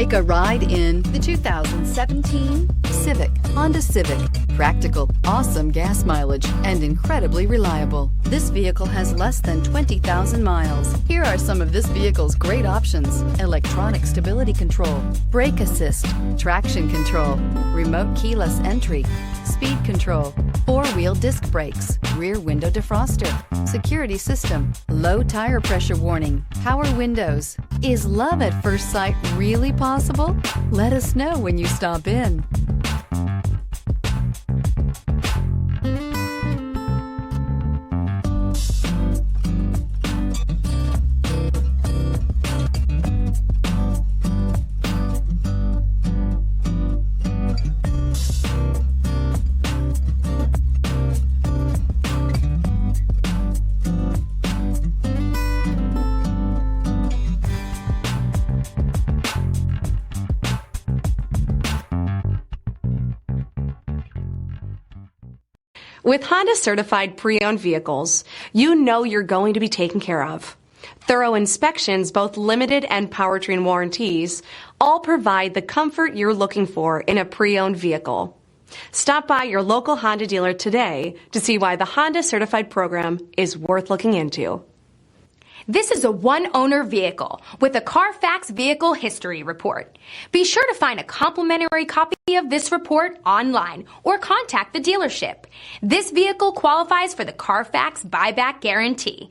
Take a ride in the 2017 Civic, Honda Civic. Practical, awesome gas mileage, and incredibly reliable. This vehicle has less than 20,000 miles. Here are some of this vehicle's great options: electronic stability control, brake assist, traction control, remote keyless entry, speed control, four-wheel disc brakes, rear window defroster, security system, low tire pressure warning, power windows. Is love at first sight really possible? Let us know when you stop in. With Honda certified pre-owned vehicles, you know you're going to be taken care of. Thorough inspections, both limited and powertrain warranties, all provide the comfort you're looking for in a pre-owned vehicle. Stop by your local Honda dealer today to see why the Honda certified program is worth looking into. This is a one-owner vehicle with a Carfax Vehicle History Report. Be sure to find a complimentary copy of this report online or contact the dealership. This vehicle qualifies for the Carfax Buyback Guarantee.